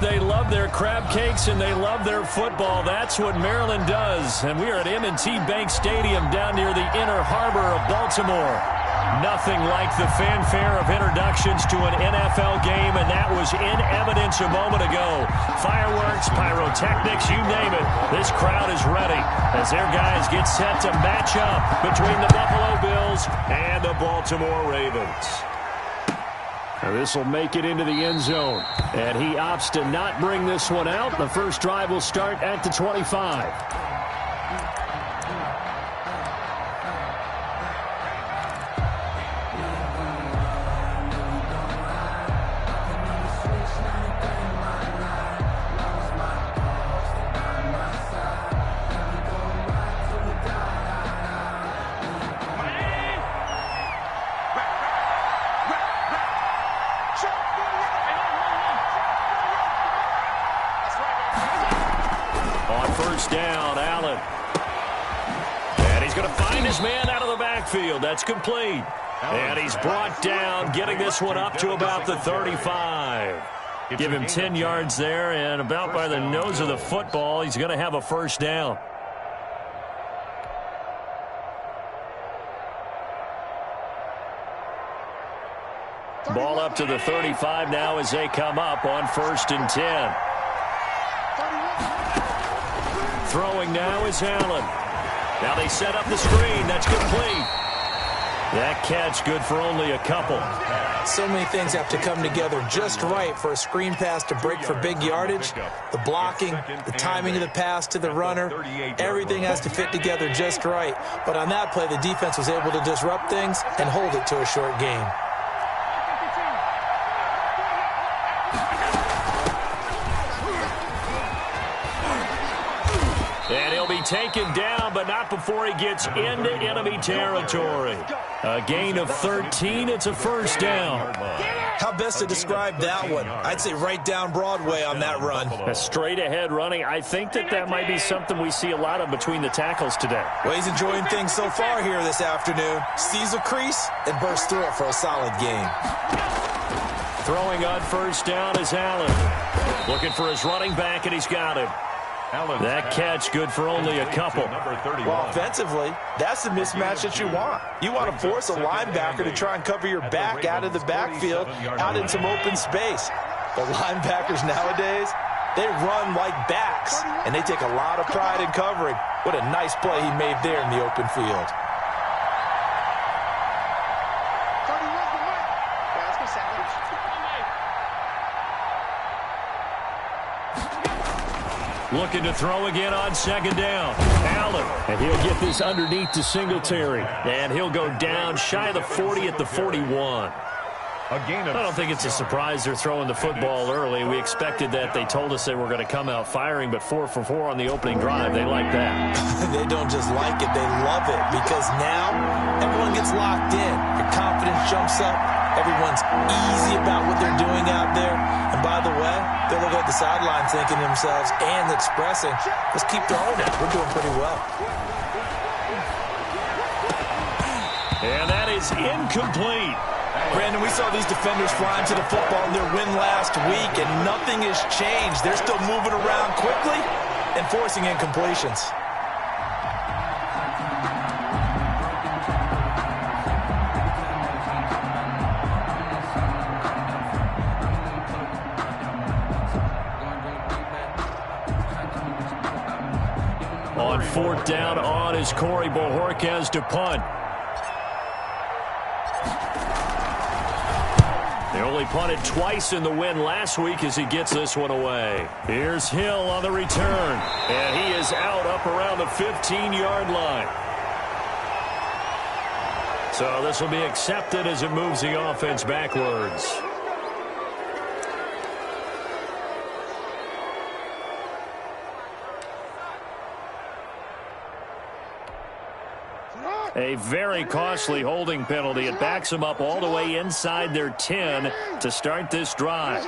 they love their crab cakes and they love their football. That's what Maryland does. And we are at M&T Bank Stadium down near the Inner Harbor of Baltimore. Nothing like the fanfare of introductions to an NFL game, and that was in evidence a moment ago. Fireworks, pyrotechnics, you name it. This crowd is ready as their guys get set to match up between the Buffalo Bills and the Baltimore Ravens. Now this will make it into the end zone, and he opts to not bring this one out. The first drive will start at the 25. Down, Allen. And he's going to find his man out of the backfield. That's complete. And he's brought down, getting this one up to about the 35. Give him 10 yards there, and about by the nose of the football, he's going to have a first down. Ball up to the 35 now as they come up on 1st and 10. Throwing now is Allen. Now they set up the screen. That's complete. That catch good for only a couple. So many things have to come together just right for a screen pass to break for big yardage. The blocking, the timing of the pass to the runner, everything has to fit together just right. But on that play, the defense was able to disrupt things and hold it to a short gain. And he'll be taken down, but not before he gets into enemy territory. A gain of 13. It's a first down. How best to describe that one? I'd say right down Broadway on that run. A straight-ahead running. I think that might be something we see a lot of between the tackles today. Well, he's enjoying things so far here this afternoon. Sees a crease and bursts through it for a solid gain. Throwing on first down is Allen. Looking for his running back, and he's got him. That catch good for only a couple. Well, offensively, that's the mismatch that you want. You want to force a linebacker to try and cover your back out of the backfield, out in some open space. But linebackers nowadays, they run like backs, and they take a lot of pride in covering. What a nice play he made there in the open field. Looking to throw again on 2nd down. Allen, and he'll get this underneath to Singletary. And he'll go down shy of the 40 at the 41. I don't think it's a surprise they're throwing the football early. We expected that. They told us they were going to come out firing, but 4 for 4 on the opening drive. They like that. They don't just like it, they love it, because now everyone gets locked in. Your confidence jumps up. Everyone's easy about what they're doing out there. And by the way, they look at the sideline thinking to themselves and expressing, let's keep throwing it. We're doing pretty well. And that is incomplete. Brandon, we saw these defenders flying to the football in their win last week, and nothing has changed. They're still moving around quickly and forcing incompletions. On 4th down on is Corey Bojorquez to punt. They only punted twice in the win last week as he gets this one away. Here's Hill on the return. And he is out up around the 15-yard line. So this will be accepted as it moves the offense backwards. A very costly holding penalty. It backs them up all the way inside their 10 to start this drive.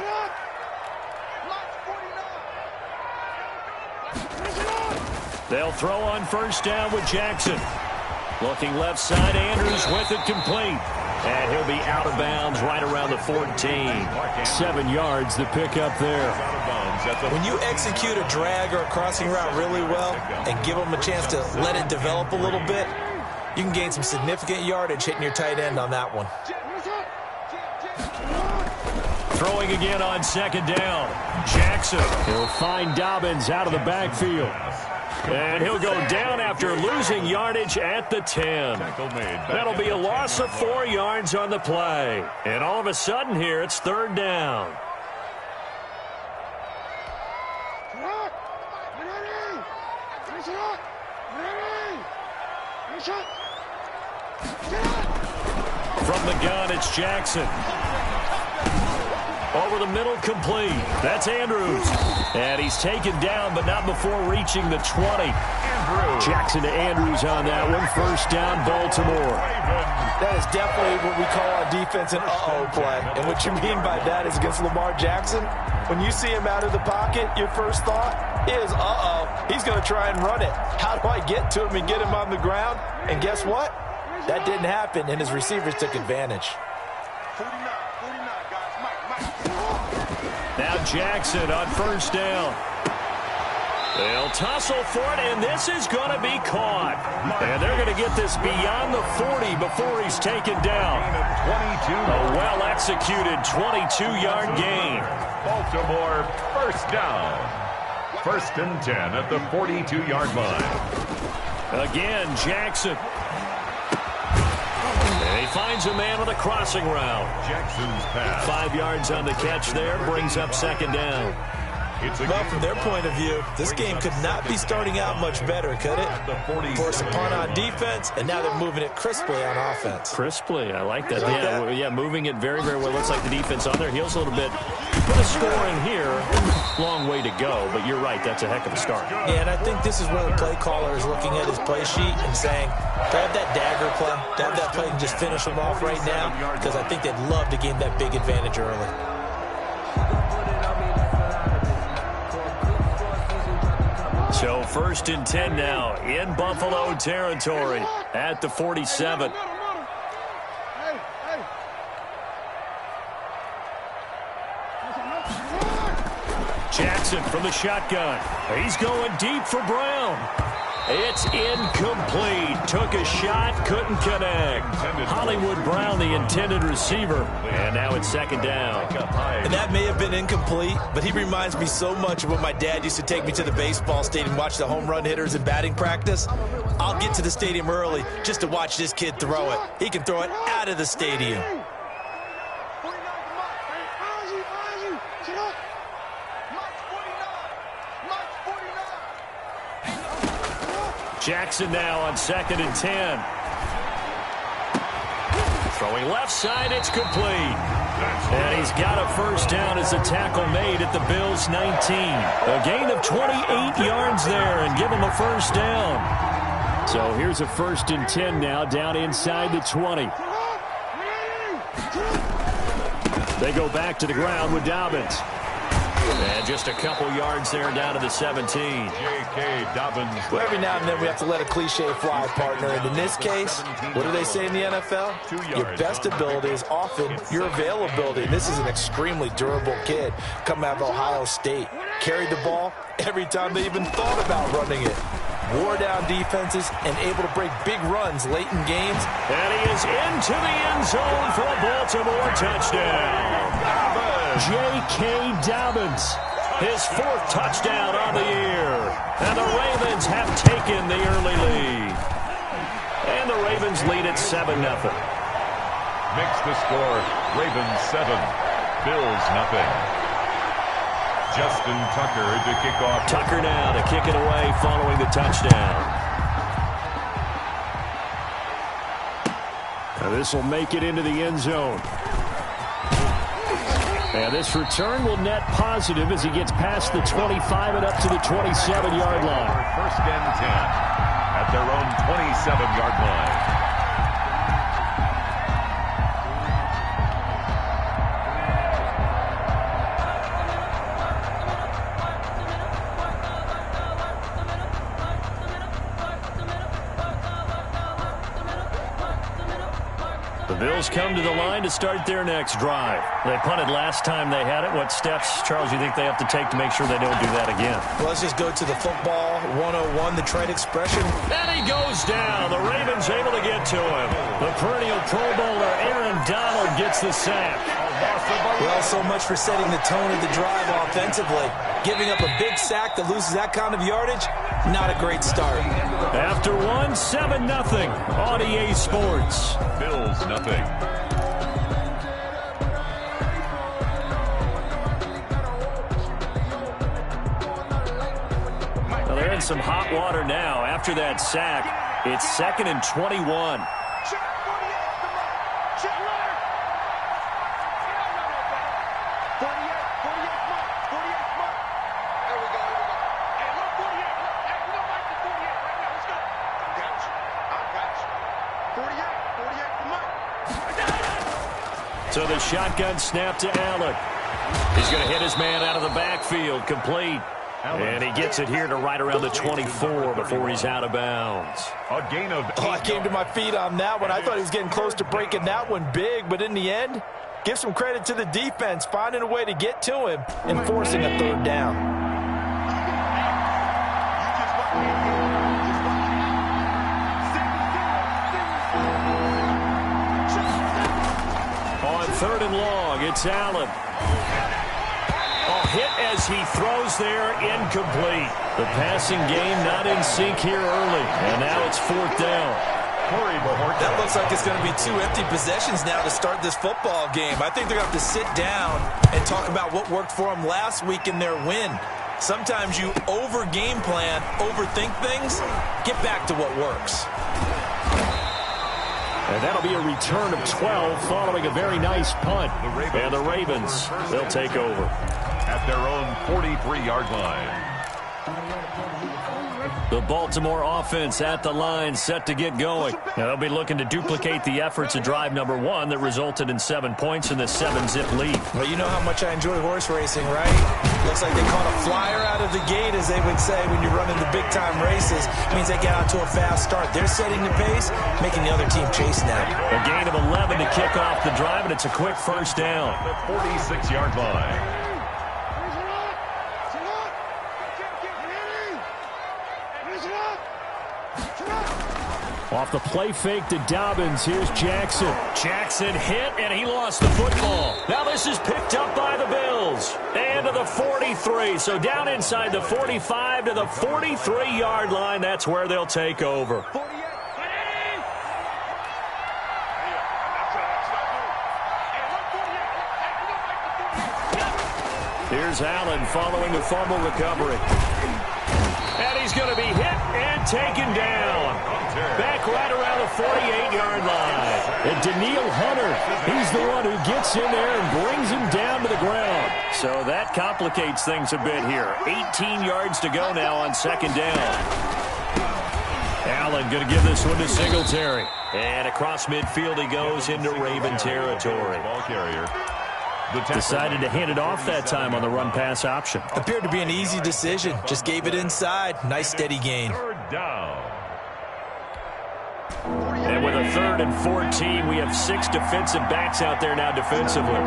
They'll throw on 1st down with Jackson. Looking left side, Andrews with it complete. And he'll be out of bounds right around the 14. 7 yards the pick up there. When you execute a drag or a crossing route really well and give them a chance to let it develop a little bit, you can gain some significant yardage hitting your tight end on that one. Throwing again on second down. Jackson will find Dobbins out of the backfield. And he'll go down after losing yardage at the 10. That'll be a loss of 4 yards on the play. And all of a sudden here, it's third down. From the gun, it's Jackson. Over the middle, complete. That's Andrews. And he's taken down, but not before reaching the 20. Jackson to Andrews on that one. First down, Baltimore. That is definitely what we call on defense an uh-oh play. And what you mean by that is against Lamar Jackson, when you see him out of the pocket, your first thought is, uh-oh, he's going to try and run it. How do I get to him and get him on the ground? And guess what? That didn't happen, and his receivers took advantage. Now Jackson on first down. They'll tussle for it, and this is going to be caught. And they're going to get this beyond the 40 before he's taken down. A well-executed 22-yard gain. Baltimore first down. First and 10 at the 42-yard line. Again, Jackson. And he finds a man on the crossing route. Jackson's pass. 5 yards on the catch there, brings up second down. Well, from their point of view, this game could not be starting out much better, could it? Force a punt on defense, and now they're moving it crisply on offense. Crisply, I like that. Yeah, moving it very, very well. Looks like the defense on their heels a little bit. Put a score in here. Long way to go, but you're right. That's a heck of a start. Yeah, and I think this is where the play caller is looking at his play sheet and saying, grab that dagger play, grab that play and just finish them off right now, because I think they'd love to gain that big advantage early. So first and 10 now in Buffalo territory at the 47. Jackson from the shotgun. He's going deep for Brown. It's incomplete. Took a shot, couldn't connect. Hollywood Brown, the intended receiver. And now it's second down. And that may have been incomplete, but he reminds me so much of when my dad used to take me to the baseball stadium and watch the home run hitters in batting practice. I'll get to the stadium early just to watch this kid throw it. He can throw it out of the stadium. Jackson now on second and 10. Throwing left side, it's complete. And he's got a first down as a tackle made at the Bills' 19. A gain of 28 yards there and give him a first down. So here's a first and 10 now down inside the 20. They go back to the ground with Dobbins. And just a couple yards there down to the 17. J.K. Dobbins. Well, every now and then we have to let a cliche fly, partner. And in this case, what do they say in the NFL? Your best ability is often your availability. And this is an extremely durable kid coming out of Ohio State. Carried the ball every time they even thought about running it. Wore down defenses and able to break big runs late in games. And he is into the end zone for a Baltimore touchdown. J.K. Dobbins, his 4th touchdown on the year. And the Ravens have taken the early lead. And the Ravens lead at 7-0. Makes the score Ravens 7, Bills nothing. Justin Tucker to kick off. Tucker now to kick it away following the touchdown. Now this will make it into the end zone. And this return will net positive as he gets past the 25 and up to the 27-yard line. First and 10 at their own 27-yard line. The Bills come to the line to start their next drive. They punted last time they had it. What steps, Charles, you think they have to take to make sure they don't do that again? Well, let's just go to the football 101, the trade expression. And he goes down. The Ravens able to get to him. The perennial Pro Bowler Aaron Donald gets the sack. Well, so much for setting the tone of the drive offensively. Giving up a big sack that loses that kind of yardage, not a great start. After one, 7-0 on EA Sports. Bills nothing. Well, they're in some hot water now. After that sack, it's 2nd and 21. So the shotgun snap to Allen. He's going to hit his man out of the backfield, complete. And he gets it here to right around the 24 before he's out of bounds. A gain of 8. I came to my feet on that one. I thought he was getting close to breaking that one big, but in the end, give some credit to the defense, finding a way to get to him and forcing a 3rd down. On 3rd and long, it's Allen. Hit as he throws there, incomplete. The passing game not in sync here early, and now it's 4th down. That looks like it's going to be 2 empty possessions now to start this football game. I think they're going to have to sit down and talk about what worked for them last week in their win. Sometimes you over-game plan, overthink things, get back to what works. And that'll be a return of 12 following a very nice punt. And the Ravens, they'll take over. At their own 43-yard line. The Baltimore offense at the line, set to get going. Now they'll be looking to duplicate the efforts of drive number 1 that resulted in 7 points in the 7-zip lead. Well, you know how much I enjoy horse racing, right? Looks like they caught a flyer out of the gate, as they would say when you're running the big-time races. It means they get out to a fast start. They're setting the pace, making the other team chase now. A gain of 11 to kick off the drive, and it's a quick 1st down. The 46-yard line. Off the play fake to Dobbins, here's Jackson. Jackson hit, and he lost the football. Now this is picked up by the Bills. And to the 43, so down inside the 45 to the 43-yard line. That's where they'll take over. Here's Allen following the fumble recovery. And he's going to be hit and taken down. Back right around the 48-yard line. And Daniil Hunter, he's the one who gets in there and brings him down to the ground. So that complicates things a bit here. 18 yards to go now on 2nd down. Allen going to give this one to Singletary. And across midfield he goes into Raven territory. Ball carrier. Decided to hand it off that time on the run-pass option. Appeared to be an easy decision. Just gave it inside. Nice steady gain. 3rd down. And with a 3rd and 14, we have 6 defensive backs out there now defensively.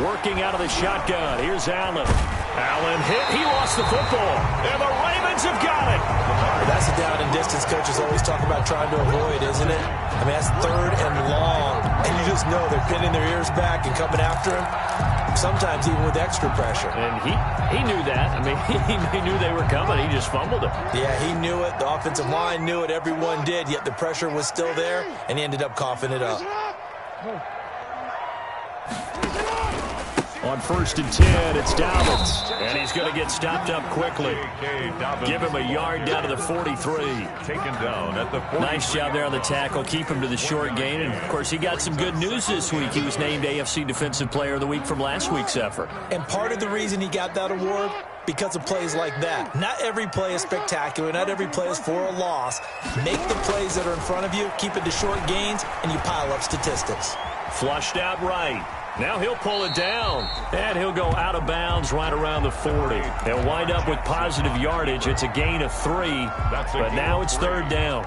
Working out of the shotgun. Here's Allen. Allen hit. He lost the football. And the Ravens have got it. That's a down and distance coaches always talk about trying to avoid, isn't it? I mean, that's 3rd and long. And you just know they're pinning their ears back and coming after him. Sometimes even with extra pressure. And he knew that. I mean, he knew they were coming. He just fumbled it. Yeah, he knew it. The offensive line knew it. Everyone did. Yet the pressure was still there, and he ended up coughing it up. On 1st and 10, it's Dobbins. And he's going to get stopped up quickly. Give him a yard down to the 43. Taken down at the 43. Nice job there on the tackle. Keep him to the short gain. And, of course, he got some good news this week. He was named AFC Defensive Player of the Week from last week's effort. And part of the reason he got that award, because of plays like that. Not every play is spectacular. Not every play is for a loss. Make the plays that are in front of you, keep it to short gains, and you pile up statistics. Flushed out right. Now he'll pull it down, and he'll go out of bounds right around the 40. He'll wind up with positive yardage. It's a gain of 3, but now it's third down.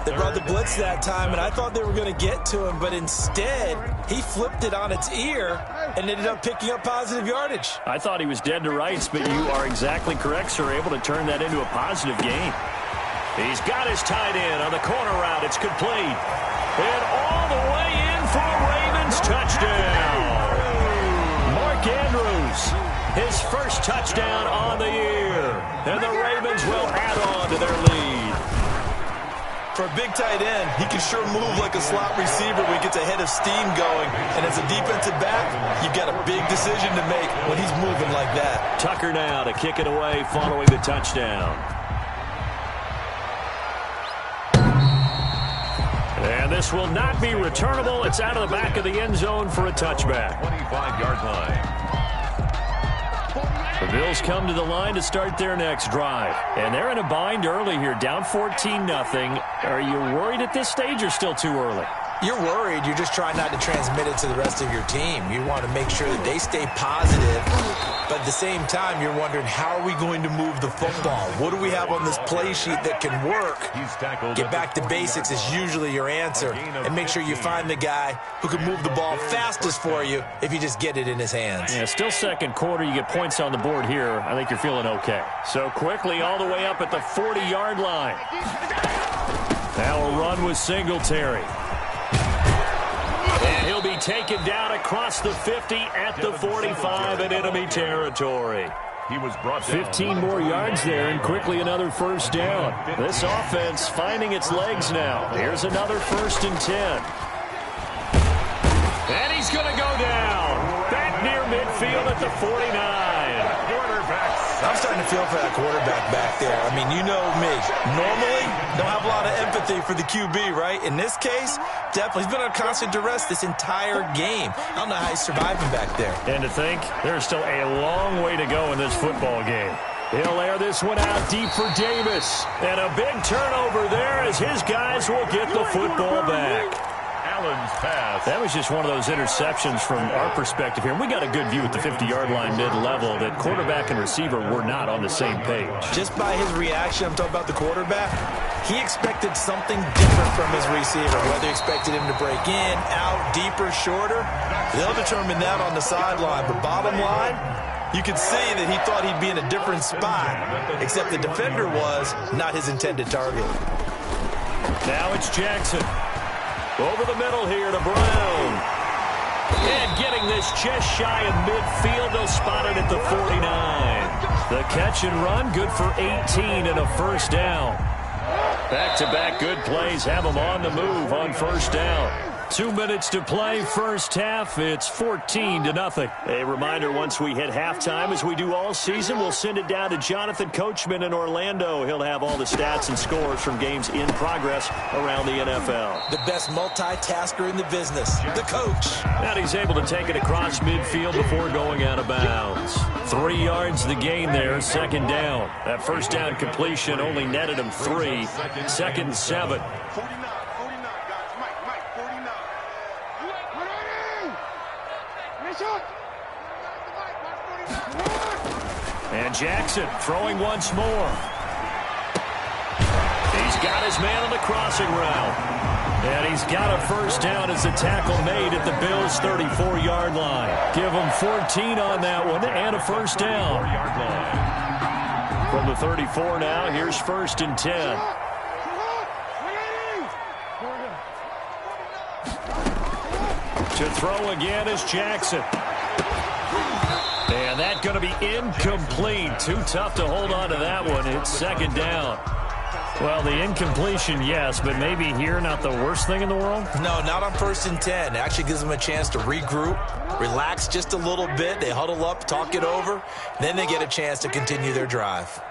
They brought the blitz that time, and I thought they were going to get to him, but instead he flipped it on its ear and ended up picking up positive yardage. I thought he was dead to rights, but you are exactly correct, sir, able to turn that into a positive gain. He's got his tight end on the corner route. It's complete. And all the way in for a Ravens touchdown. Mark Andrews, his first touchdown on the year. And the Ravens will add on to their lead. For a big tight end, he can sure move like a slot receiver when he gets a head of steam going. And as a defensive back, you've got a big decision to make when he's moving like that. Tucker now to kick it away following the touchdown. And this will not be returnable. It's out of the back of the end zone for a touchback. 25-yard line. The Bills come to the line to start their next drive. And they're in a bind early here, down 14-0. Are you worried at this stage or still too early? You're worried. You're just trying not to transmit it to the rest of your team. You want to make sure that they stay positive. But at the same time, you're wondering, how are we going to move the football? What do we have on this play sheet that can work? Get back to basics is usually your answer. And make sure you find the guy who can move the ball fastest for you if you just get it in his hands. Yeah, still second quarter. You get points on the board here. I think you're feeling okay. So quickly all the way up at the 40-yard line. Now a run with Singletary. And he'll be taken down across the 50 at the 45 in enemy territory. He was brought down. 15 more yards there, and quickly another first down. This offense finding its legs now. Here's another 1st and 10. And he's going to go down. Back near midfield at the 49. I'm starting to feel for that quarterback back there. I mean, you know me. Normally, don't have a lot of empathy for the QB, right? In this case, definitely. He's been on constant duress this entire game. I don't know how he's surviving back there. And to think, there's still a long way to go in this football game. He'll air this one out deep for Davis. And a big turnover there as his guys will get the football back. Allen's pass. That was just one of those interceptions from our perspective here. We got a good view at the 50-yard line mid-level that quarterback and receiver were not on the same page. Just by his reaction, I'm talking about the quarterback, he expected something different from his receiver. Whether he expected him to break in, out, deeper, shorter, they'll determine that on the sideline. But bottom line, you could see that he thought he'd be in a different spot, except the defender was not his intended target. Now it's Jackson. Over the middle here to Brown. And getting this just shy of midfield. They'll spot it at the 49. The catch and run, good for 18 and a first down. Back-to-back good plays have them on the move on first down. 2 minutes to play, first half. It's 14-0. A reminder, once we hit halftime, as we do all season, we'll send it down to Jonathan Coachman in Orlando. He'll have all the stats and scores from games in progress around the NFL. The best multitasker in the business, the coach. And he's able to take it across midfield before going out of bounds. 3 yards the gain there, second down. That first down completion only netted him 3. Second and 7. And Jackson throwing once more. He's got his man on the crossing route. And he's got a first down as the tackle made at the Bills' 34-yard line. Give him 14 on that one and a first down. From the 34 now, here's 1st and 10. To throw again is Jackson. And that's going to be incomplete. Too tough to hold on to that one. It's second down. Well, the incompletion, yes, but maybe here not the worst thing in the world? No, not on 1st and 10. It actually gives them a chance to regroup, relax just a little bit. They huddle up, talk it over. Then they get a chance to continue their drive.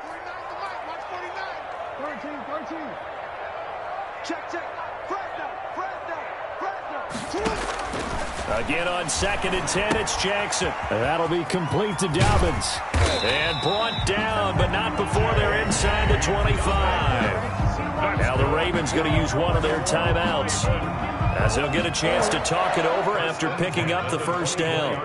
Again on 2nd and 10, it's Jackson. That'll be complete to Dobbins. And brought down, but not before they're inside the 25. Now the Ravens going to use one of their timeouts. As he'll get a chance to talk it over after picking up the first down.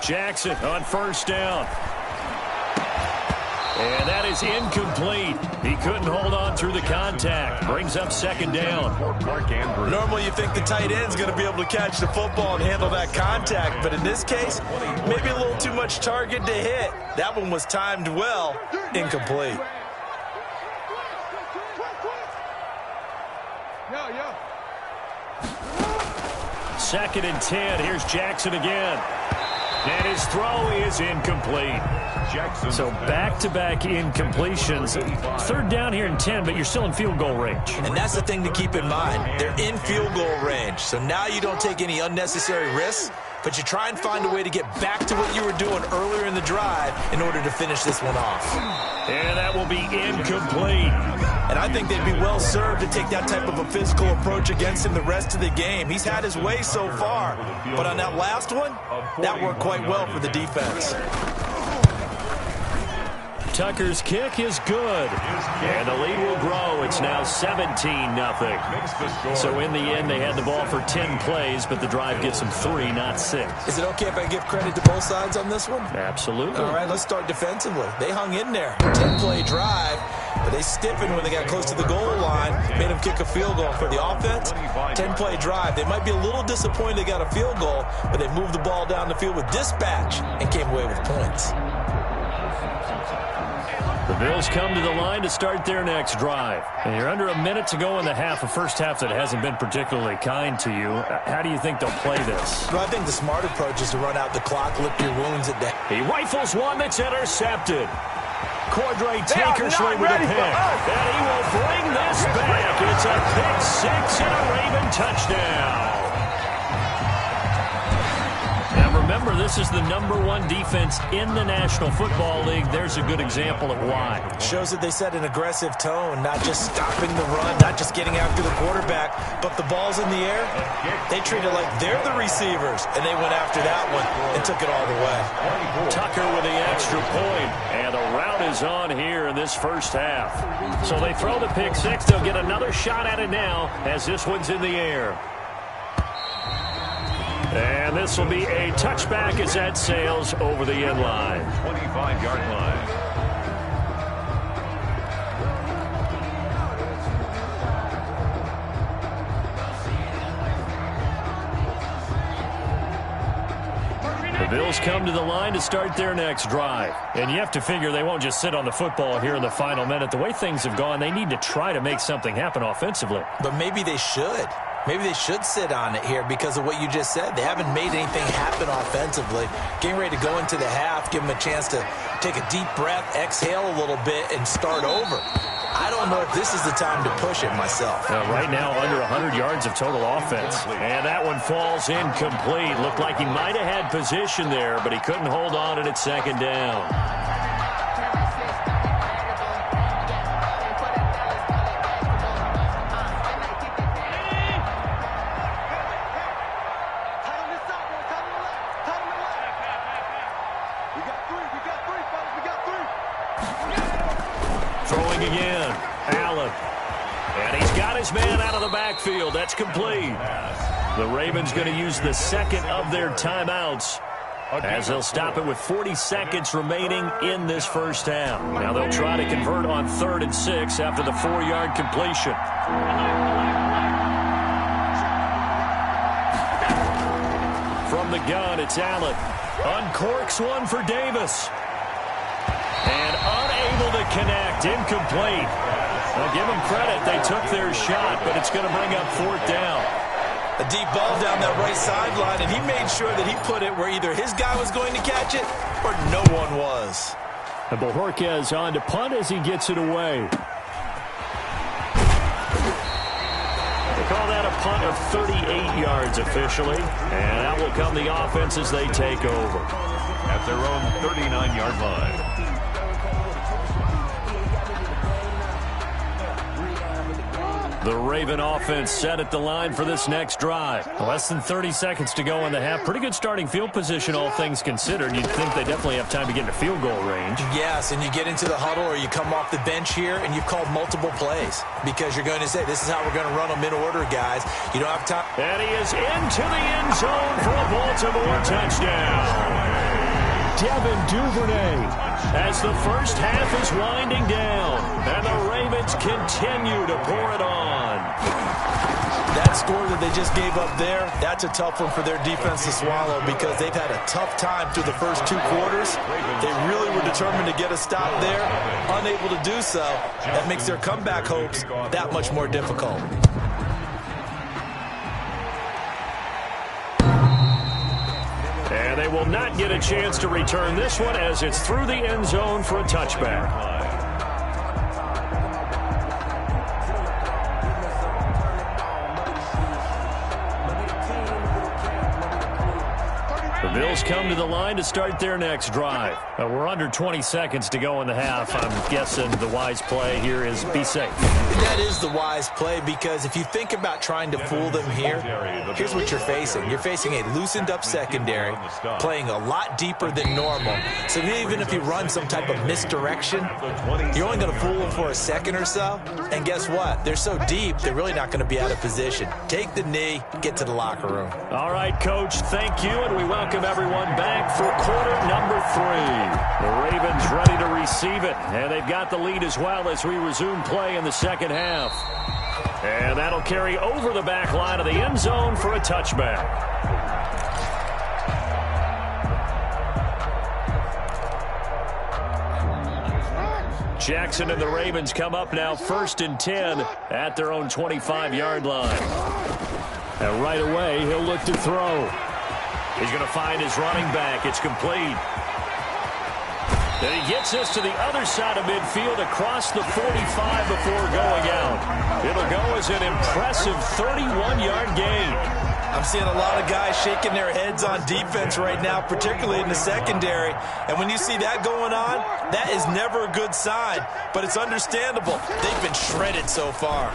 Jackson on first down. And that is incomplete. He couldn't hold on through the contact. Brings up second down. Normally you think the tight end's going to be able to catch the football and handle that contact, but in this case, maybe a little too much target to hit. That one was timed well. Incomplete. Second and 10. Here's Jackson again. And his throw is incomplete. So back-to-back incompletions. Third down here and 10, but you're still in field goal range. And that's the thing to keep in mind. They're in field goal range. So now you don't take any unnecessary risks, but you try and find a way to get back to what you were doing earlier in the drive in order to finish this one off. And that will be incomplete. And I think they'd be well served to take that type of a physical approach against him the rest of the game. He's had his way so far, but on that last one, that worked quite well for the defense. Tucker's kick is good, and the lead will grow. It's now 17-0. So in the end, they had the ball for 10 plays, but the drive gets them 3, not 6. Is it okay if I give credit to both sides on this one? Absolutely. All right, let's start defensively. They hung in there. 10-play drive, but they stiffened when they got close to the goal line, made them kick a field goal. For the offense, 10-play drive. They might be a little disappointed they got a field goal, but they moved the ball down the field with dispatch and came away with points. The Bills come to the line to start their next drive. And you're under a minute to go in the half, a first half that hasn't been particularly kind to you. How do you think they'll play this? Well, I think the smart approach is to run out the clock, lick your wounds at that. He rifles one that's intercepted. Cordray Tankersley with a pick. And he will bring this back. It's a pick six and a Raven touchdown. Now remember, this is the #1 defense in the National Football League. There's a good example of why. Shows that they set an aggressive tone, not just stopping the run, not just getting after the quarterback, but the ball's in the air. They treat it like they're the receivers, and they went after that one and took it all the way. Tucker with the extra point, and the route is on here in this first half. So they throw the pick six. They'll get another shot at it now as this one's in the air. And this will be a touchback as that sails over the end line. 25-yard line. The Bills come to the line to start their next drive. And you have to figure they won't just sit on the football here in the final minute. The way things have gone, they need to try to make something happen offensively. But maybe they should. Maybe they should sit on it here because of what you just said. They haven't made anything happen offensively. Getting ready to go into the half, give them a chance to take a deep breath, exhale a little bit, and start over. I don't know if this is the time to push it myself. Right now, under 100 yards of total offense. And that one falls incomplete. Looked like he might have had position there, but he couldn't hold on and it's second down. Throwing again, Allen. And he's got his man out of the backfield. That's complete. The Ravens going to use the second of their timeouts as they'll stop it with 40 seconds remaining in this first half. Now they'll try to convert on 3rd and 6 after the 4-yard completion. From the gun, it's Allen. Uncorks one for Davis. And unable to connect, incomplete. I'll give them credit, they took their shot, but it's going to bring up 4th down. A deep ball down that right sideline, and he made sure that he put it where either his guy was going to catch it or no one was. And Bojorquez on to punt as he gets it away. They call that a punt of 38 yards officially, and out will come the offense as they take over. At their own 39-yard line. The Raven offense set at the line for this next drive. Less than 30 seconds to go in the half. Pretty good starting field position, all things considered. You'd think they definitely have time to get into field goal range. Yes, and you get into the huddle or you come off the bench here and you've called multiple plays because you're going to say, this is how we're going to run them in order, guys. You don't have time. And he is into the end zone for a Baltimore touchdown. Devin Duvernay as the first half is winding down, and the Ravens continue to pour it on. That score that they just gave up there, that's a tough one for their defense to swallow because they've had a tough time through the first 2 quarters. They really were determined to get a stop there, unable to do so. That makes their comeback hopes that much more difficult. And they will not get a chance to return this one as it's through the end zone for a touchback. The Bills come to the line to start their next drive. We're under 20 seconds to go in the half. I'm guessing the wise play here is be safe. That is the wise play because if you think about trying to fool them here, here's what you're facing. You're facing a loosened up secondary, playing a lot deeper than normal. So even if you run some type of misdirection, you're only going to fool them for a second or so. And guess what? They're so deep, they're really not going to be out of position. Take the knee, get to the locker room. All right, Coach, thank you, and we welcome everyone back for quarter number 3. The Ravens ready to receive it, and they've got the lead as well as we resume play in the second half. And that'll carry over the back line of the end zone for a touchback. Jackson and the Ravens come up now 1st and 10 at their own 25-yard line. And right away, he'll look to throw. He's going to find his running back. It's complete. Then he gets this to the other side of midfield across the 45 before going out. It'll go as an impressive 31-yard gain. I'm seeing a lot of guys shaking their heads on defense right now, particularly in the secondary. And when you see that going on, that is never a good sign. But it's understandable. They've been shredded so far.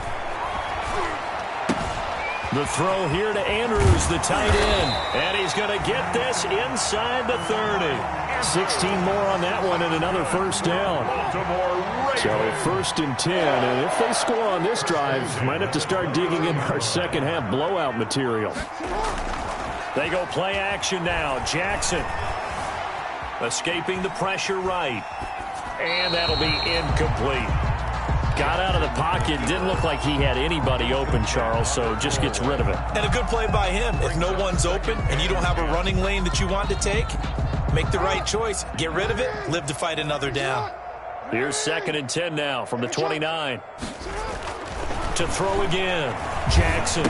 The throw here to Andrews, the tight end. And he's going to get this inside the 30. 16 more on that one and another first down. So 1st and 10. And if they score on this drive, might have to start digging in our second half blowout material. They go play action now. Jackson escaping the pressure right. And that'll be incomplete. Got out of the pocket. Didn't look like he had anybody open, Charles, so just gets rid of it. And a good play by him. If no one's open and you don't have a running lane that you want to take, make the right choice. Get rid of it. Live to fight another down. Here's 2nd and 10 now from the 29. To throw again. Jackson.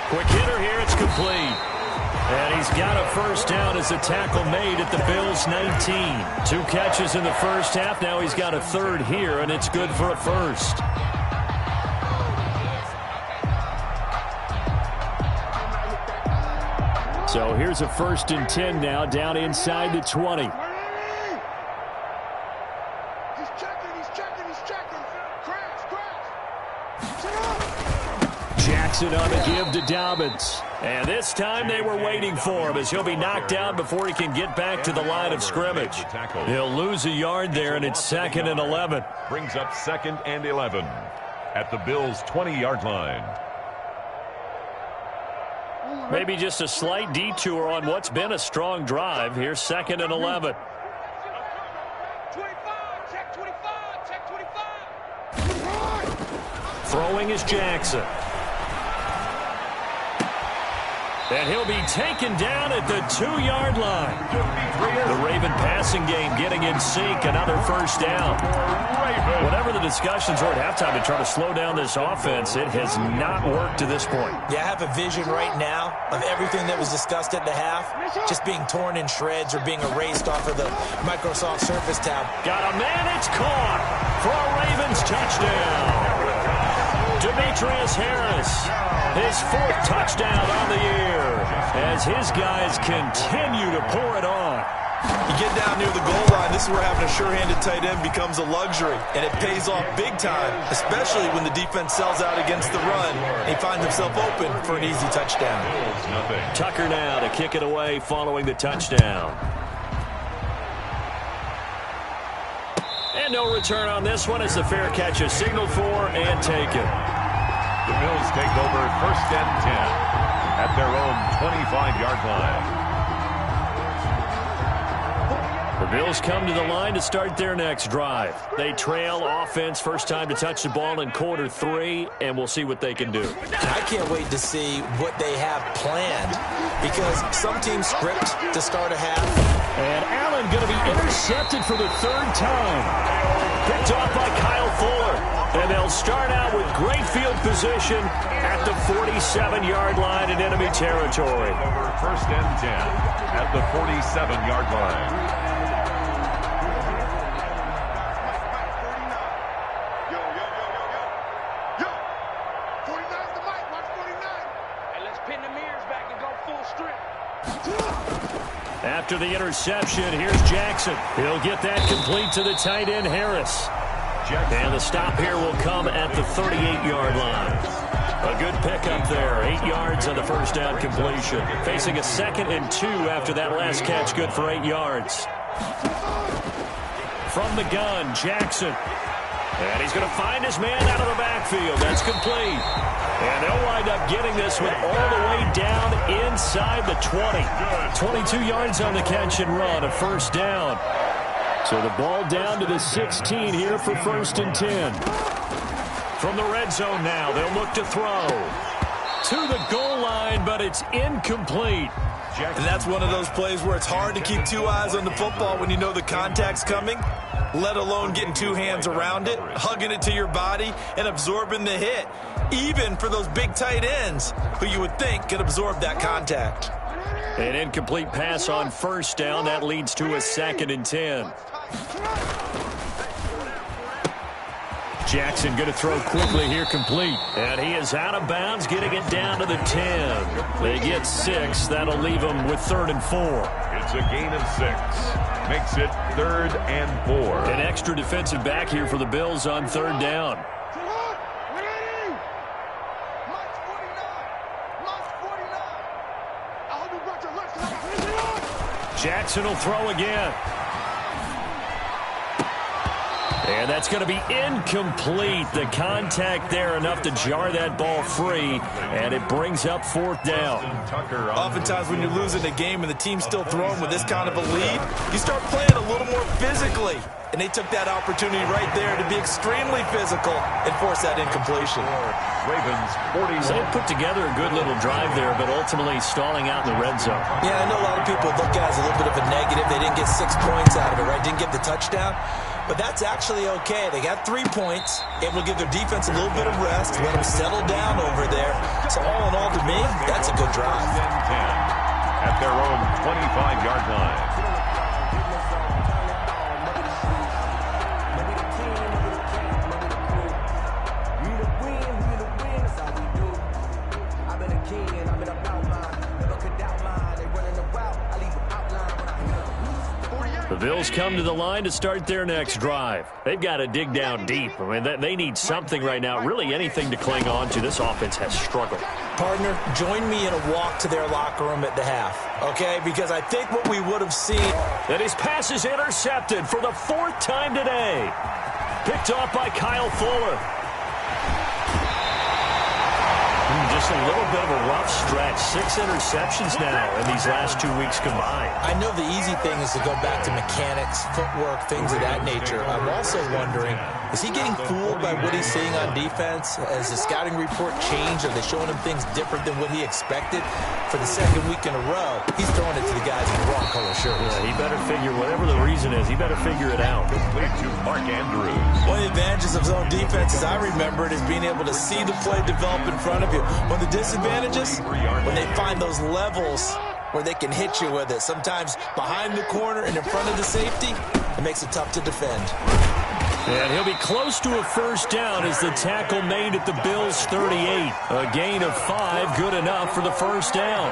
Quick hitter here. It's complete. And he's got a first down as a tackle made at the Bills' 19. 2 catches in the first half. Now he's got a 3rd here, and it's good for a first. So here's a 1st and 10 now down inside the 20. Jackson on the give to Dobbins. And this time they were waiting for him as he'll be knocked down before he can get back to the line of scrimmage. He'll lose a yard there, and it's 2nd and 11. Brings up 2nd and 11 at the Bills' 20-yard line. Maybe just a slight detour on what's been a strong drive. Here's 2nd and 11. Throwing is Jackson. And he'll be taken down at the 2-yard line. The Raven passing game getting in sync. Another first down. Whatever the discussions were at halftime to try to slow down this offense, it has not worked to this point. Yeah, I have a vision right now of everything that was discussed at the half just being torn in shreds or being erased off of the Microsoft Surface tab. Got a man, it's caught for a Ravens touchdown. Demetrius Harris, his 4th touchdown on the year as his guys continue to pour it on. You get down near the goal line, this is where having a sure-handed tight end becomes a luxury, and it pays off big time, especially when the defense sells out against the run, and he finds himself open for an easy touchdown. Tucker now to kick it away following the touchdown. And no return on this one as the fair catch is signaled for and taken. The Bills take over 1st and 10 at their own 25-yard line. The Bills come to the line to start their next drive. They trail offense, first time to touch the ball in quarter 3, and we'll see what they can do. I can't wait to see what they have planned, because some teams script to start a half. And Allen going to be intercepted for the 3rd time. Picked off by Kyle Fuller. And they'll start out with great field position at the 47-yard line in enemy territory. Over 1st and 10 at the 47-yard line. After the interception, here's Jackson. He'll get that complete to the tight end, Harris. And the stop here will come at the 38-yard line. A good pickup there. 8 yards on the first down completion. Facing a 2nd and 2 after that last catch, good for 8 yards. From the gun, Jackson. And he's going to find his man out of the backfield. That's complete. And they'll wind up getting this one all the way down inside the 20. 22 yards on the catch and run, a first down. So the ball down to the 16 here for 1st and 10. From the red zone now, they'll look to throw. To the goal line, but it's incomplete. And that's one of those plays where it's hard to keep 2 eyes on the football when you know the contact's coming, let alone getting 2 hands around it, hugging it to your body, and absorbing the hit, even for those big tight ends who you would think could absorb that contact. An incomplete pass on first down. That leads to a 2nd and 10. Jackson going to throw quickly here, complete. And he is out of bounds, getting it down to the 10. They get 6. That'll leave them with 3rd and 4. It's a gain of 6. Makes it 3rd and 4. An extra defensive back here for the Bills on 3rd down. Jackson will throw again. And that's going to be incomplete. The contact there enough to jar that ball free, and it brings up 4th down. Oftentimes when you're losing a game and the team's still throwing with this kind of a lead, you start playing a little more physically. And they took that opportunity right there to be extremely physical and force that incompletion. Ravens 40. So they put together a good little drive there, but ultimately stalling out in the red zone. Yeah, I know a lot of people look at it as a little bit of a negative. They didn't get 6 points out of it, right? Didn't get the touchdown. But that's actually okay. They got 3 points. It will give their defense a little bit of rest, let them settle down over there. So all in all, to me, that's a good drive. At their own 25-yard line. The Bills come to the line to start their next drive. They've got to dig down deep. I mean, they need something right now, really anything to cling on to. This offense has struggled. Partner, join me in a walk to their locker room at the half, okay? Because I think what we would have seen... And his pass is intercepted for the 4th time today. Picked off by Kyle Fuller. Just a little bit of a rough stretch. 6 interceptions now in these last 2 weeks combined. I know the easy thing is to go back to mechanics, footwork, things of that nature. I'm also wondering, is he getting fooled by what he's seeing on defense? Has the scouting report changed? Are they showing him things different than what he expected? For the 2nd week in a row, he's throwing it to the guys in the wrong color shirts. Yeah, he better figure, whatever the reason is, he better figure it out. Complete to Mark Andrews. One of the advantages of zone defense, as I remember it, is being able to see the play develop in front of you. One of the disadvantages, when they find those levels where they can hit you with it, sometimes behind the corner and in front of the safety, it makes it tough to defend. And he'll be close to a first down as the tackle made at the Bills' 38. A gain of 5, good enough for the first down.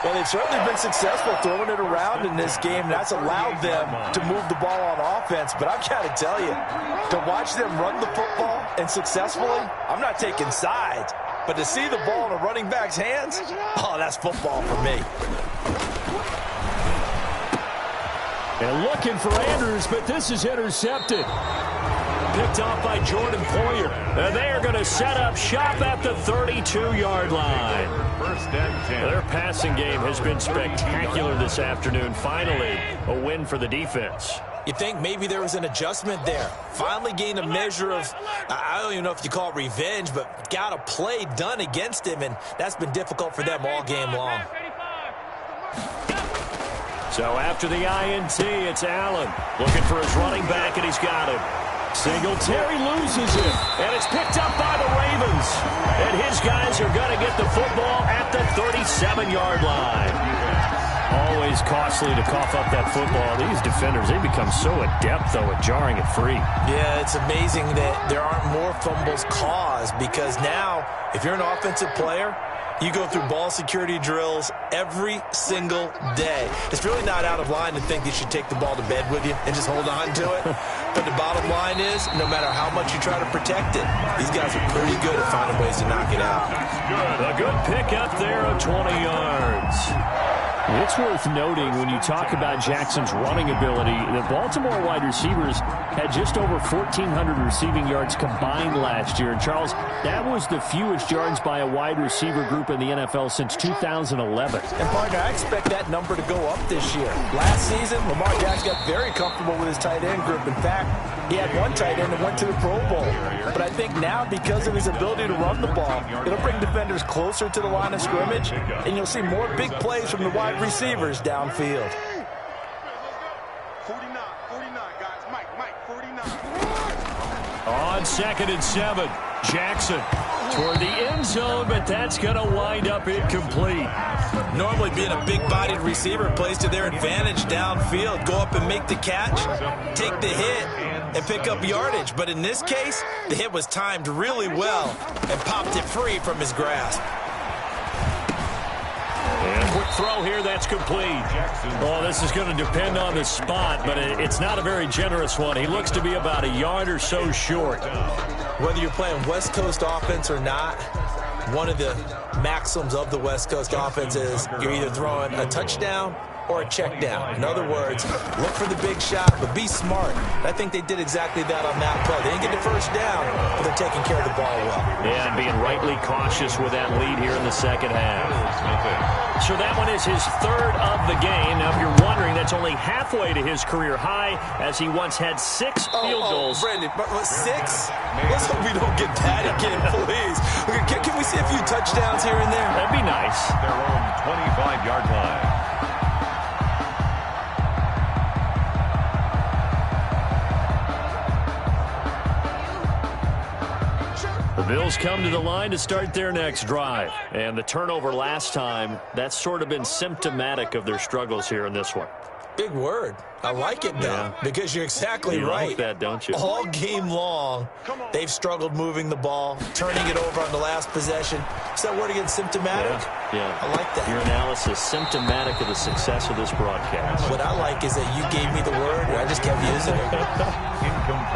Well, they've certainly been successful throwing it around in this game. That's allowed them to move the ball on offense. But I've got to tell you, to watch them run the football and successfully, I'm not taking sides. But to see the ball in a running back's hands, oh, that's football for me. And looking for Andrews, but this is intercepted. Picked off by Jordan Poyer. And they are going to set up shop at the 32-yard line. First and 10. Their passing game has been spectacular this afternoon. Finally, a win for the defense. You think maybe there was an adjustment there. Finally gained a measure of, I don't even know if you call it revenge, but got a play done against him, and that's been difficult for them all game long. So after the INT, it's Allen looking for his running back, and he's got him. Singletary loses it, and it's picked up by the Ravens. And his guys are going to get the football at the 37-yard line. Always costly to cough up that football. These defenders, they become so adept, though, at jarring it free. Yeah, it's amazing that there aren't more fumbles caused, because now, if you're an offensive player, you go through ball security drills every single day. It's really not out of line to think you should take the ball to bed with you and just hold on to it. But the bottom line is, no matter how much you try to protect it, these guys are pretty good at finding ways to knock it out. A good pick up there of 20 yards. It's worth noting when you talk about Jackson's running ability, the Baltimore wide receivers had just over 1,400 receiving yards combined last year. And, Charles, that was the fewest yards by a wide receiver group in the NFL since 2011. And, partner, I expect that number to go up this year. Last season, Lamar Jackson got very comfortable with his tight end group. In fact, he had one tight end that went to the Pro Bowl. But I think now, because of his ability to run the ball, it'll bring defenders closer to the line of scrimmage, and you'll see more big plays from the wide receivers downfield. 49, guys. Mike, 49. On 2nd and 7, Jackson toward the end zone, but that's going to wind up incomplete. Normally being a big-bodied receiver plays to their advantage downfield. Go up and make the catch, take the hit, and pick up yardage. But in this case, the hit was timed really well and popped it free from his grasp. And a quick throw here, that's complete. Oh, this is going to depend on the spot, but it's not a very generous one. He looks to be about a yard or so short. Whether you're playing West Coast offense or not, one of the maxims of the West Coast offense is you're either throwing a touchdown or a check down. In other words, look for the big shot, but be smart. I think they did exactly that on that play. They didn't get the first down, but they're taking care of the ball well. Yeah, and being rightly cautious with that lead here in the second half. So that one is his third of the game. Now, if you're wondering, that's only halfway to his career high, as he once had 6 field goals. Brandon, but 6? Let's hope we don't get that again, please. Can we see a few touchdowns here and there? That'd be nice. Their own 25-yard line. The Bills come to the line to start their next drive. And the turnover last time, that's sort of been symptomatic of their struggles here in this one. Big word. I like it, though, because you're exactly you right. Like that, don't you? All game long, they've struggled moving the ball, turning it over on the last possession. Is that word again, symptomatic? Yeah. I like that. Your analysis, symptomatic of the success of this broadcast. What I like is that you gave me the word, and I just kept using it.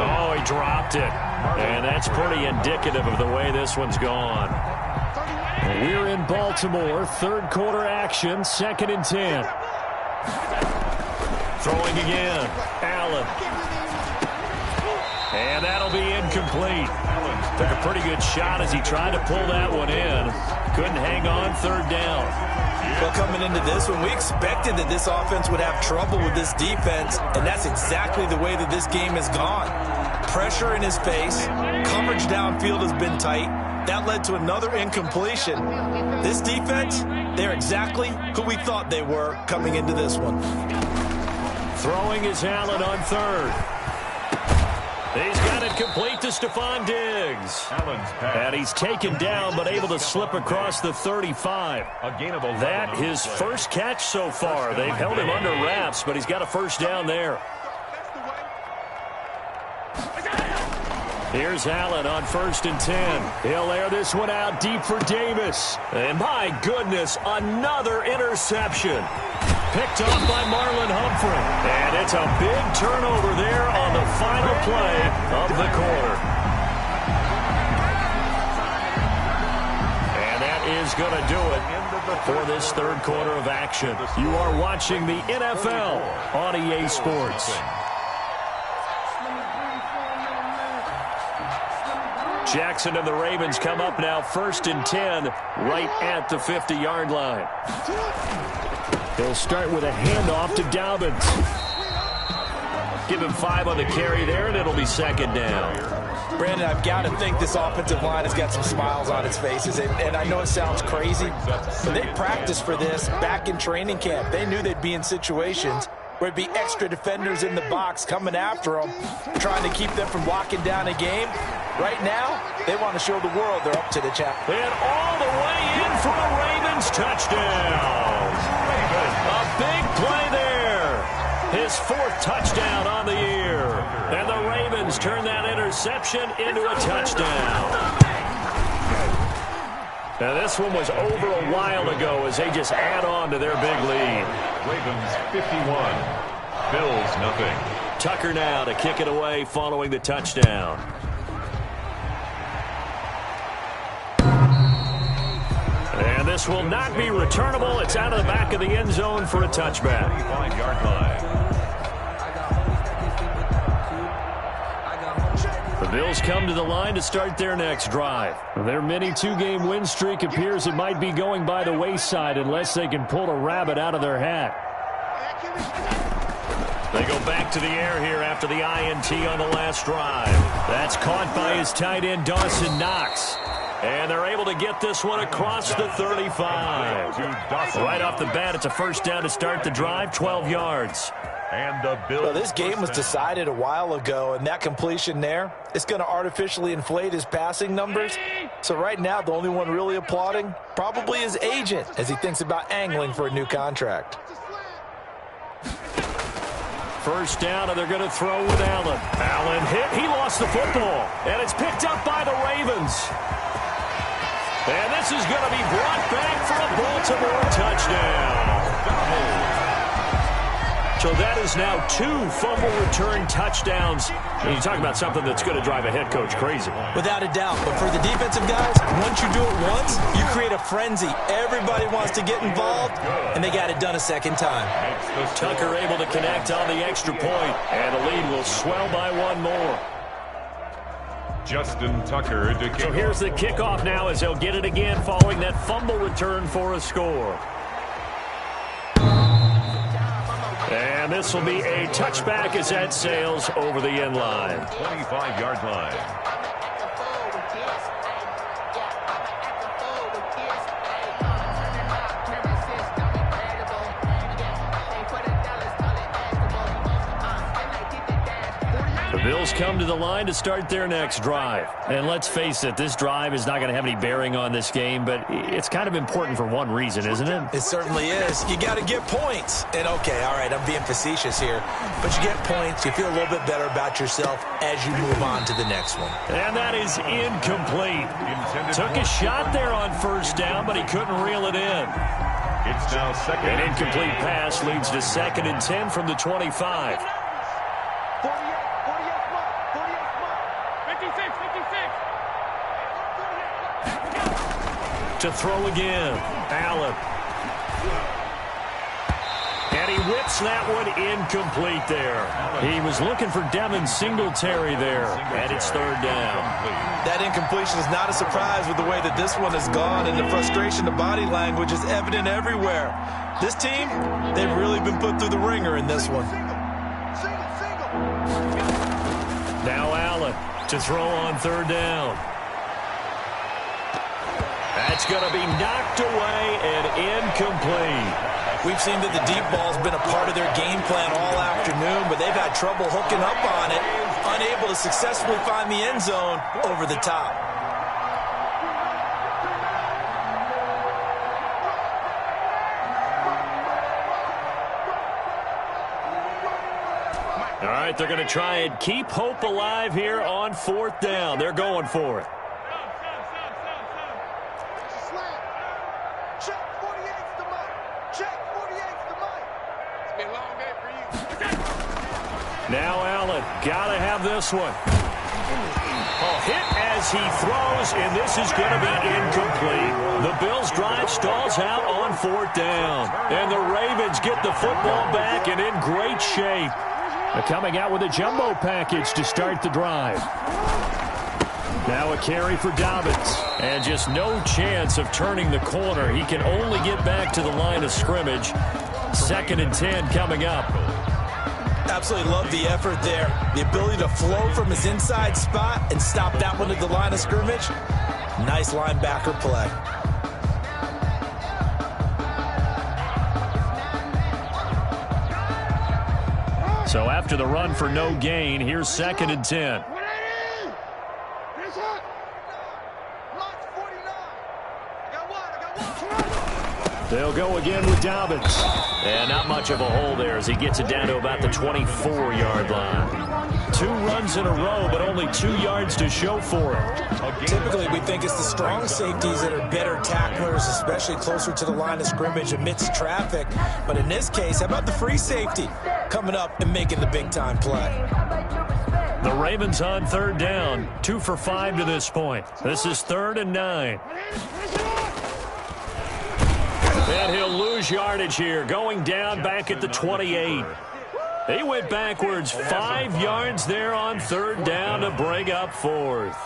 Oh, he dropped it. And that's pretty indicative of the way this one's gone. We're in Baltimore, third quarter action, 2nd and 10. Throwing again, Allen. And that'll be incomplete. Took a pretty good shot as he tried to pull that one in. Couldn't hang on, third down. Well, coming into this one, we expected that this offense would have trouble with this defense, and that's exactly the way that this game has gone. Pressure in his face, coverage downfield has been tight. That led to another incompletion. This defense, they're exactly who we thought they were coming into this one. Throwing is Allen on third. He's got it complete to Stephon Diggs. And he's taken down but able to slip across the 35. That his first catch so far. They've held him under wraps, but he's got a first down there. Here's Allen on 1st and 10. He'll air this one out deep for Davis. And my goodness, another interception. Picked off by Marlon Humphrey. And it's a big turnover there on the final play of the quarter. And that is going to do it for this third quarter of action. You are watching the NFL on EA Sports. Jackson and the Ravens come up now 1st and 10 right at the 50-yard line. He'll start with a handoff to Dobbins. Give him 5 on the carry there, and it'll be 2nd down. Brandon, I've got to think this offensive line has got some smiles on its faces. And I know it sounds crazy, but they practiced for this back in training camp. They knew they'd be in situations where it'd be extra defenders in the box coming after them, trying to keep them from locking down a game. Right now, they want to show the world they're up to the challenge. And all the way in for a Ravens touchdown. A big play there. His 4th touchdown on the year. And the Ravens turn that interception into a touchdown. Now this one was over a while ago as they just add on to their big lead. Ravens 51, Bills nothing. Tucker now to kick it away following the touchdown. And this will not be returnable. It's out of the back of the end zone for a touchback. 25-yard line. The Bills come to the line to start their next drive. Their mini 2-game win streak appears it might be going by the wayside unless they can pull a rabbit out of their hat. They go back to the air here after the INT on the last drive. That's caught by his tight end, Dawson Knox. And they're able to get this one across the 35. Right off the bat, it's a 1st down to start the drive, 12 yards. And the Bills. Well, this game was decided a while ago, and that completion there, it's going to artificially inflate his passing numbers. So right now, the only one really applauding probably his agent as he thinks about angling for a new contract. 1st down, and they're going to throw with Allen. Allen hit. He lost the football, and it's picked up by the Ravens. And this is going to be brought back for a Baltimore touchdown. So that is now 2 fumble return touchdowns. And you talk about something that's going to drive a head coach crazy. Without a doubt. But for the defensive guys, once you do it once, you create a frenzy. Everybody wants to get involved, and they got it done a 2nd time. Tucker able to connect on the extra point, and the lead will swell by 1 more. Justin Tucker to kick. So here's the kickoff now as they'll get it again following that fumble return for a score. And this will be a touchback as that sails over the end line. 25-yard line. The Bills come to the line to start their next drive. And let's face it, this drive is not going to have any bearing on this game, but it's kind of important for one reason, isn't it? It certainly is. You got to get points. And okay, all right, I'm being facetious here, but you get points, you feel a little bit better about yourself as you move on to the next one. And that is incomplete. Took a shot there on 1st down, but he couldn't reel it in. It's now 2nd. An incomplete pass leads to 2nd and 10 from the 25. To throw again, Allen. And he whips that one incomplete there. He was looking for Devin Singletary there, and it's 3rd down. That incompletion is not a surprise with the way that this one has gone, and the frustration, the body language is evident everywhere. This team, they've really been put through the ringer in this one. Now Allen to throw on 3rd down. That's going to be knocked away and incomplete. We've seen that the deep ball's been a part of their game plan all afternoon, but they've had trouble hooking up on it, unable to successfully find the end zone over the top. All right, right, they're going to try and keep hope alive here on 4th down. They're going for it. Check 48's the mic. Check 48's the mic. It's been a long day for you. Now Allen, got to have this one. Hit as he throws, and this is going to be incomplete. The Bills' drive stalls out on 4th down. And the Ravens get the football back and in great shape. They're coming out with a jumbo package to start the drive. Now a carry for Dobbins. And just no chance of turning the corner. He can only get back to the line of scrimmage. 2nd and 10 coming up. Absolutely love the effort there. The ability to flow from his inside spot and stop that one at the line of scrimmage. Nice linebacker play. So after the run for no gain, here's 2nd and 10. They'll go again with Dobbins. And not much of a hole there as he gets it down to about the 24-yard line. 2 runs in a row, but only 2 yards to show for it. Typically, we think it's the strong safeties that are better tacklers, especially closer to the line of scrimmage amidst traffic. But in this case, how about the free safety coming up and making the big-time play? The Ravens on 3rd down, 2 for 5 to this point. This is 3rd and 9. And he'll lose yardage here, going down back at the 28. He went backwards 5 yards there on 3rd down to bring up 4th.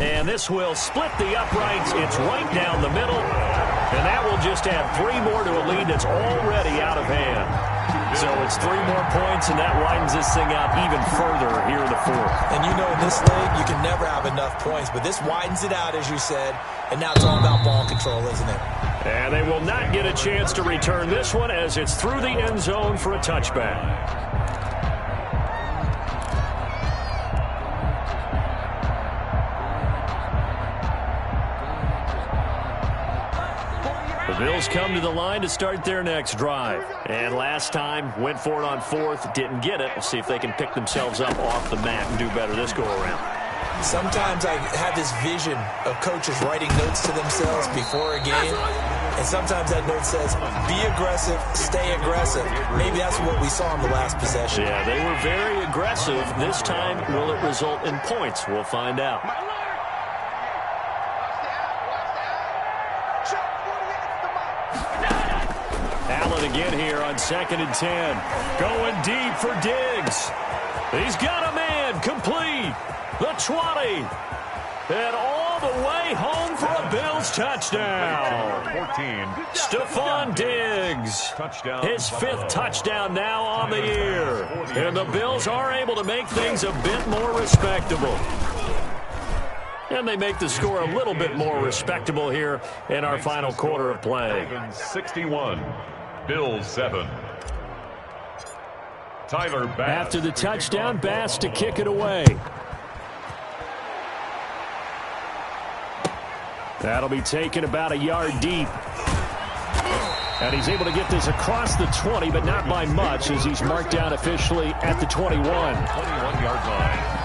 And this will split the uprights. It's right down the middle. And that will just add 3 more to a lead that's already out of hand. So it's 3 more points, and that widens this thing out even further here in the 4th. And you know in this league, you can never have enough points, but this widens it out, as you said, and now it's all about ball control, isn't it? And they will not get a chance to return this one as it's through the end zone for a touchback. The Bills come to the line to start their next drive. And last time, went for it on 4th, didn't get it. We'll see if they can pick themselves up off the mat and do better this go-around. Sometimes I have this vision of coaches writing notes to themselves before a game. And sometimes that note says, be aggressive, stay aggressive. Maybe that's what we saw in the last possession. Yeah, they were very aggressive. This time, will it result in points? We'll find out. Allen again here on 2nd and 10. Going deep for Diggs. He's got a man complete. The 20. And all the way home for a Bills touchdown. 14. Stephon Diggs. His 5th touchdown now on the year. And the Bills are able to make things a bit more respectable. And they make the score a little bit more respectable here in our final quarter of play. 61. Bills 7. Tyler Bass. After the touchdown, Bass to kick it away. That'll be taken about a yard deep. And he's able to get this across the 20, but not by much as he's marked down officially at the 21. 21-yard line.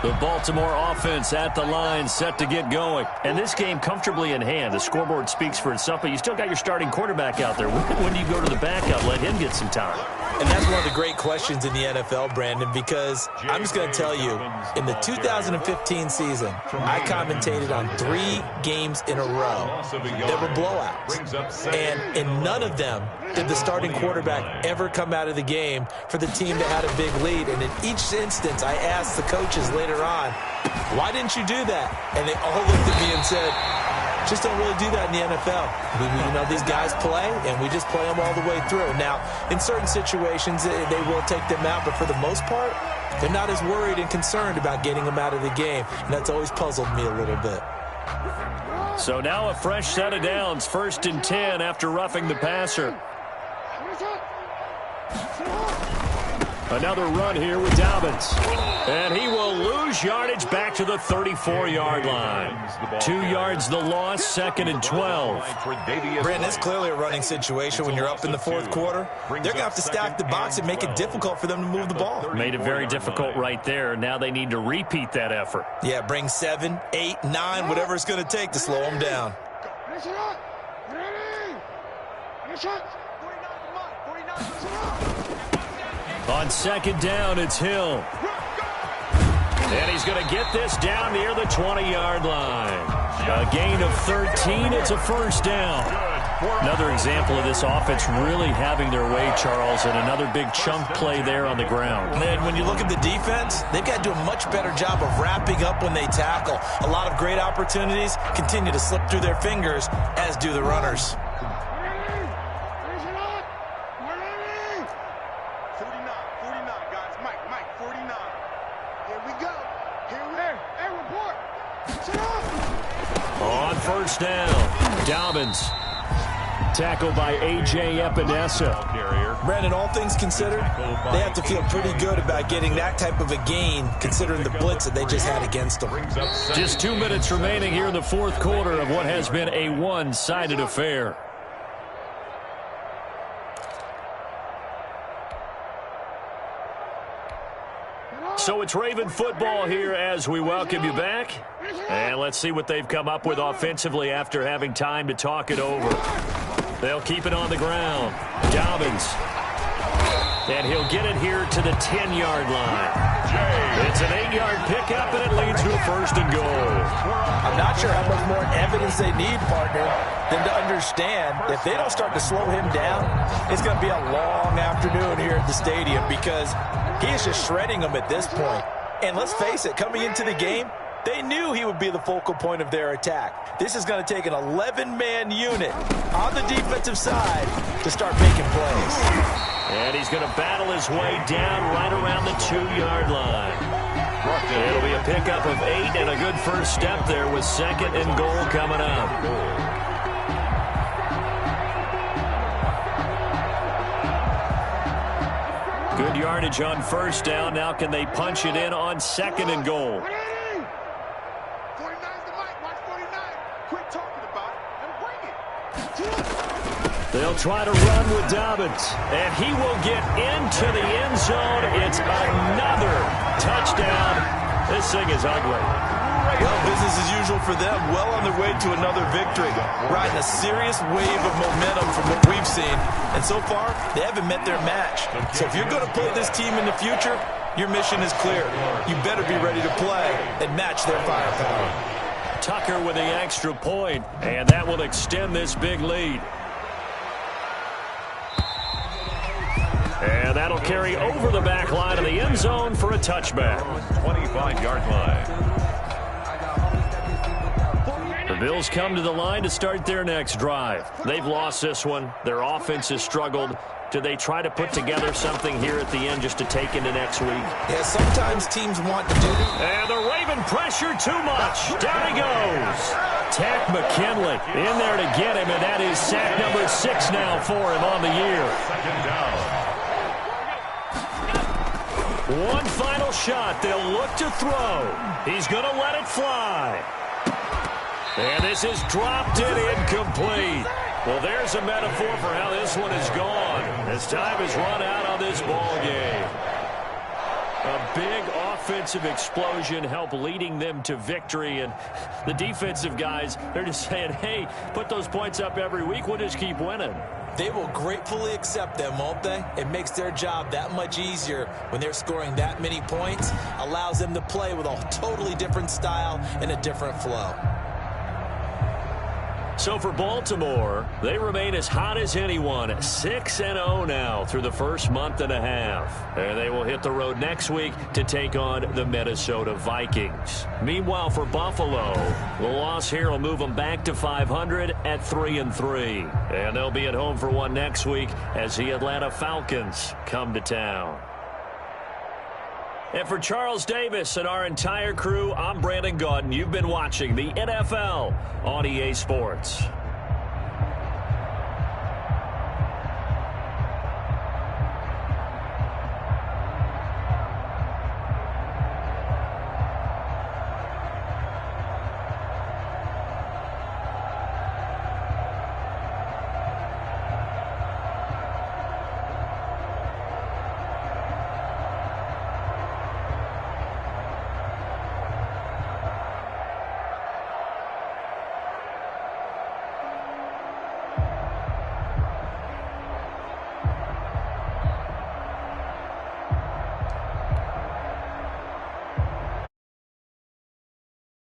The Baltimore offense at the line, set to get going. And this game comfortably in hand. The scoreboard speaks for itself, but you still got your starting quarterback out there. When do you go to the backup? Let him get some time. And that's one of the great questions in the NFL, Brandon, because I'm just going to tell you, in the 2015 season, I commentated on 3 games in a row that were blowouts. And in none of them did the starting quarterback ever come out of the game for the team that had a big lead. And in each instance, I asked the coaches later on, why didn't you do that? And they all looked at me and said, just don't really do that in the NFL. You know, these guys play, and we just play them all the way through. Now, in certain situations, they will take them out, but for the most part, they're not as worried and concerned about getting them out of the game, and that's always puzzled me a little bit. So now a fresh set of downs, 1st and 10 after roughing the passer. Another run here with Dobbins. And he will lose yardage back to the 34-yard line. 2 yards the loss, 2nd and 12. Brandon, it's clearly a running situation when you're up in the 4th quarter. They're going to have to stack the box and make it difficult for them to move the ball. Made it very difficult right there. Now they need to repeat that effort. Yeah, bring 7, 8, 9, whatever it's going to take to slow them down. On 2nd down, it's Hill. And he's going to get this down near the 20-yard line. A gain of 13. It's a 1st down. Another example of this offense really having their way, Charles, and another big chunk play there on the ground. And then when you look at the defense, they've got to do a much better job of wrapping up when they tackle. A lot of great opportunities continue to slip through their fingers, as do the runners. 49, guys. Mike, 49. Here we go. Hey, report. On 1st down, Dobbins. Tackled by A.J. Epinesa. Brandon, all things considered, they have to feel pretty good about getting that type of a gain, considering the blitz that they just had against them. Just 2 minutes remaining here in the 4th quarter of what has been a one-sided affair. So it's Raven football here as we welcome you back. And let's see what they've come up with offensively after having time to talk it over. They'll keep it on the ground. Dobbins. And he'll get it here to the 10-yard line. It's an 8-yard pickup, and it leads to a 1st and goal. I'm not sure how much more evidence they need, partner, than to understand if they don't start to slow him down, it's going to be a long afternoon here at the stadium because he is just shredding them at this point. And let's face it, coming into the game, they knew he would be the focal point of their attack. This is going to take an 11-man unit on the defensive side to start making plays. And he's going to battle his way down right around the 2-yard line. It'll be a pickup of 8 and a good first step there with 2nd and goal coming up. Good yardage on 1st down. Now can they punch it in on 2nd and goal? 49's the mic. Watch 49. Quit talking about it and bring it. They'll try to run with Dobbins, and he will get into the end zone. It's another touchdown. This thing is ugly. Well, business as usual for them. Well on their way to another victory. Riding a serious wave of momentum from what we've seen. And so far, they haven't met their match. So if you're going to play this team in the future, your mission is clear. You better be ready to play and match their firepower. Tucker with the extra point, and that will extend this big lead. And that'll carry over the back line of the end zone for a touchback. 25-yard line. The Bills come to the line to start their next drive. They've lost this one. Their offense has struggled. Do they try to put together something here at the end just to take into next week? Yeah, sometimes teams want to do it. And the Raven pressure too much. Down he goes. Tack McKinley in there to get him, and that is sack number 6 now for him on the year. 2nd down. One final shot. They'll look to throw. He's going to let it fly. And this is dropped and incomplete. Well, there's a metaphor for how this one is gone. As time has run out on this ball game. A big offensive explosion helped leading them to victory. And the defensive guys, they're just saying, hey, put those points up every week. We'll just keep winning. They will gratefully accept them, won't they? It makes their job that much easier when they're scoring that many points. Allows them to play with a totally different style and a different flow. So for Baltimore, they remain as hot as anyone, 6-0 now through the first month and a half. And they will hit the road next week to take on the Minnesota Vikings. Meanwhile, for Buffalo, the loss here will move them back to 500 at 3-3. And they'll be at home for one next week as the Atlanta Falcons come to town. And for Charles Davis and our entire crew, I'm Brandon Gaudin. You've been watching the NFL on EA Sports.